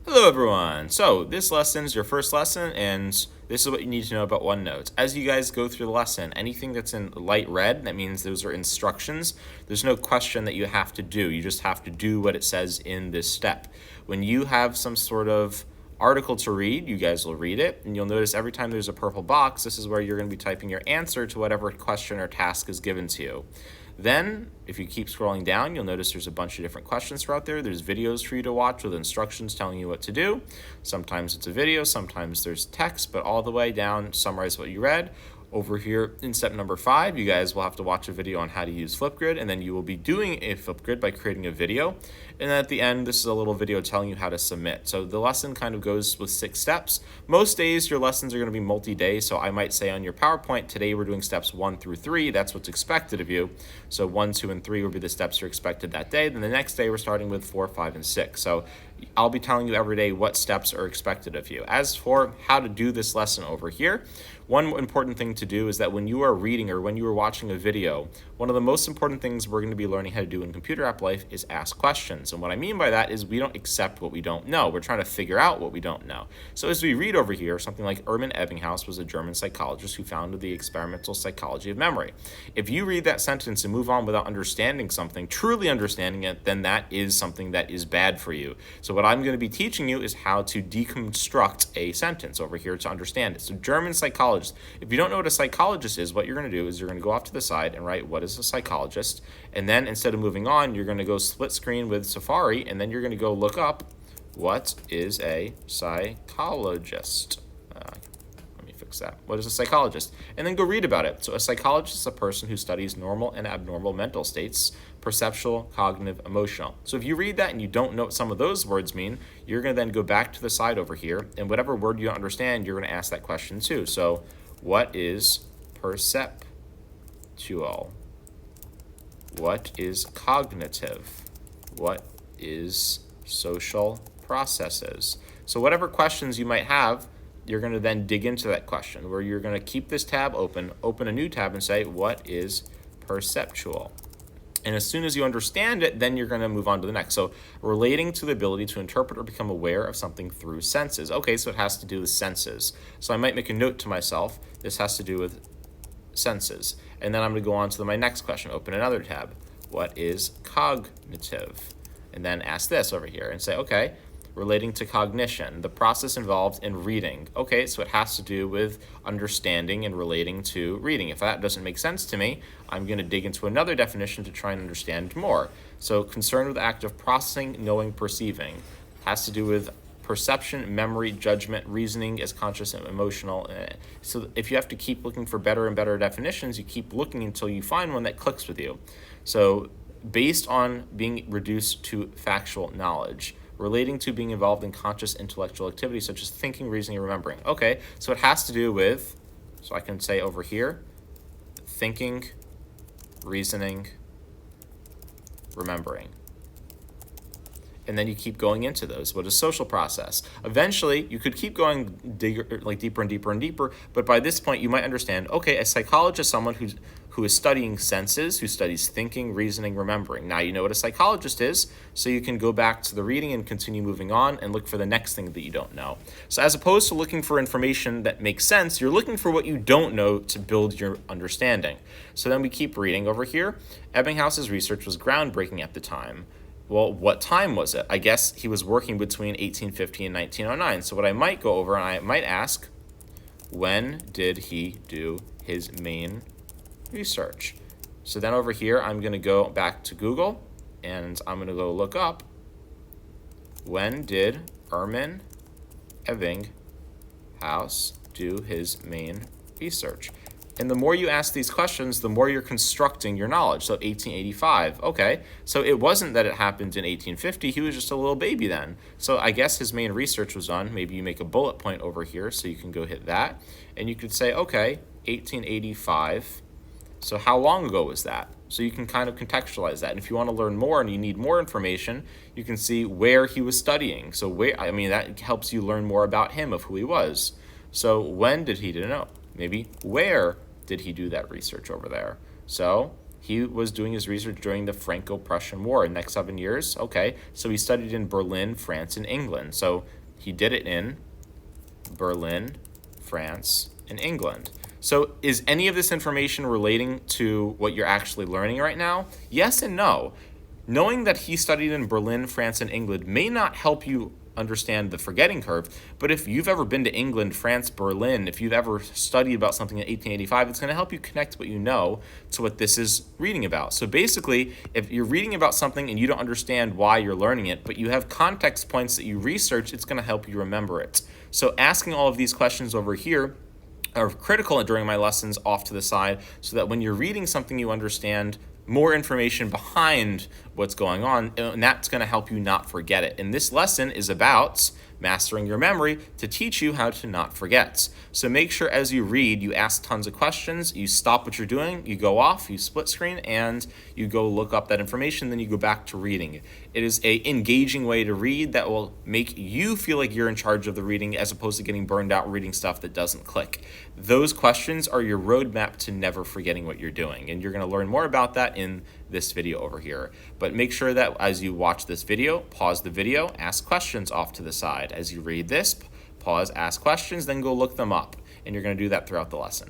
Hello everyone! So this lesson is your first lesson, and this is what you need to know about OneNote. As you guys go through the lesson, anything that's in light red, that means those are instructions. There's no question that you have to do. You just have to do what it says in this step. When you have some sort of article to read, you guys will read it, and you'll notice every time there's a purple box, this is where you're going to be typing your answer to whatever question or task is given to you. Then, if you keep scrolling down, you'll notice there's a bunch of different questions throughout there. There's videos for you to watch with instructions telling you what to do. Sometimes it's a video, sometimes there's text, but all the way down, summarize what you read. Over here in step number 5, you guys will have to watch a video on how to use Flipgrid, and then you will be doing a Flipgrid by creating a video. And then at the end, this is a little video telling you how to submit. So the lesson kind of goes with 6 steps. Most days, your lessons are going to be multi-day, so I might say on your PowerPoint, today we're doing steps 1 through 3. That's what's expected of you. So 1, 2, and 3 will be the steps you're expected that day. Then the next day, we're starting with 4, 5, and 6. So I'll be telling you every day what steps are expected of you. As for how to do this lesson over here, one important thing to do is that when you are reading or when you are watching a video, one of the most important things we're going to be learning how to do in computer app life is ask questions. And what I mean by that is we don't accept what we don't know. We're trying to figure out what we don't know. So as we read over here, something like Erwin Ebbinghaus was a German psychologist who founded the experimental psychology of memory. If you read that sentence and move on without understanding something, truly understanding it, then that is something that is bad for you. So what I'm going to be teaching you is how to deconstruct a sentence over here to understand it. So German psychologist. If you don't know what a psychologist is, what you're going to do is you're going to go off to the side and write, what is a psychologist? And then instead of moving on, you're going to go split screen with Safari, and then you're going to go look up, what is a psychologist? Let me fix that. What is a psychologist? And then go read about it. So a psychologist is a person who studies normal and abnormal mental states, perceptual, cognitive, emotional. So if you read that and you don't know what some of those words mean, you're going to then go back to the side over here, and whatever word you don't understand, you're going to ask that question too. So what is perceptual? What is cognitive? What is social processes? So whatever questions you might have, you're going to then dig into that question, where you're going to keep this tab open a new tab and say, what is perceptual? And as soon as you understand it, then you're going to move on to the next. So relating to the ability to interpret or become aware of something through senses. Okay, so it has to do with senses. So I might make a note to myself, this has to do with senses. And then I'm going to go on to my next question, open another tab. What is cognitive? And then ask this over here and say, okay, relating to cognition, the process involved in reading. Okay, so it has to do with understanding and relating to reading. If that doesn't make sense to me, I'm going to dig into another definition to try and understand more. So concerned with the act of processing, knowing, perceiving. Has to do with perception, memory, judgment, reasoning as conscious and emotional. So if you have to keep looking for better and better definitions, you keep looking until you find one that clicks with you. So based on being reduced to factual knowledge, relating to being involved in conscious intellectual activities such as thinking, reasoning, and remembering. Okay, so it has to do with, so I can say over here, thinking, reasoning, remembering. And then you keep going into those. What is social process? Eventually, you could keep going deeper and deeper and deeper, but by this point, you might understand, okay, a psychologist is someone who is studying senses, who studies thinking, reasoning, remembering. Now you know what a psychologist is, so you can go back to the reading and continue moving on and look for the next thing that you don't know. So as opposed to looking for information that makes sense, you're looking for what you don't know to build your understanding. So then we keep reading over here. Ebbinghaus's research was groundbreaking at the time. Well, what time was it? I guess he was working between 1850 and 1909. So what I might go over and I might ask, when did he do his main research? So then over here, I'm going to go back to Google and I'm going to go look up, when did Erwin Ebbinghaus do his main research? And the more you ask these questions, the more you're constructing your knowledge. So 1885, okay. So it wasn't that it happened in 1850. He was just a little baby then. So I guess his main research was done. Maybe you make a bullet point over here so you can go hit that. And you could say, okay, 1885. So how long ago was that? So you can kind of contextualize that. And if you want to learn more and you need more information, you can see where he was studying. So that helps you learn more about him, of who he was. So when did he know? Maybe where did he do that research over there? So He was doing his research during the Franco-Prussian War in the next 7 years. Okay, so he studied in Berlin, France, and England. So he did it in Berlin, France, and England. So is any of this information relating to what you're actually learning right now? Yes and no. Knowing that he studied in Berlin, France, and England may not help you understand the forgetting curve, but if you've ever been to England, France, Berlin, if you've ever studied about something in 1885, it's going to help you connect what you know to what this is reading about. So basically, if you're reading about something and you don't understand why you're learning it, but you have context points that you research, it's going to help you remember it. So asking all of these questions over here are critical during my lessons off to the side, so that when you're reading something, you understand more information behind what's going on, and that's going to help you not forget it. And this lesson is about mastering your memory to teach you how to not forget. So make sure as you read, you ask tons of questions, you stop what you're doing, you go off, you split screen, and you go look up that information, then you go back to reading. It is an engaging way to read that will make you feel like you're in charge of the reading, as opposed to getting burned out reading stuff that doesn't click. Those questions are your roadmap to never forgetting what you're doing, and you're going to learn more about that in this video over here. But make sure that as you watch this video, pause the video, ask questions off to the side. As you read this, pause, ask questions, then go look them up. And you're going to do that throughout the lesson.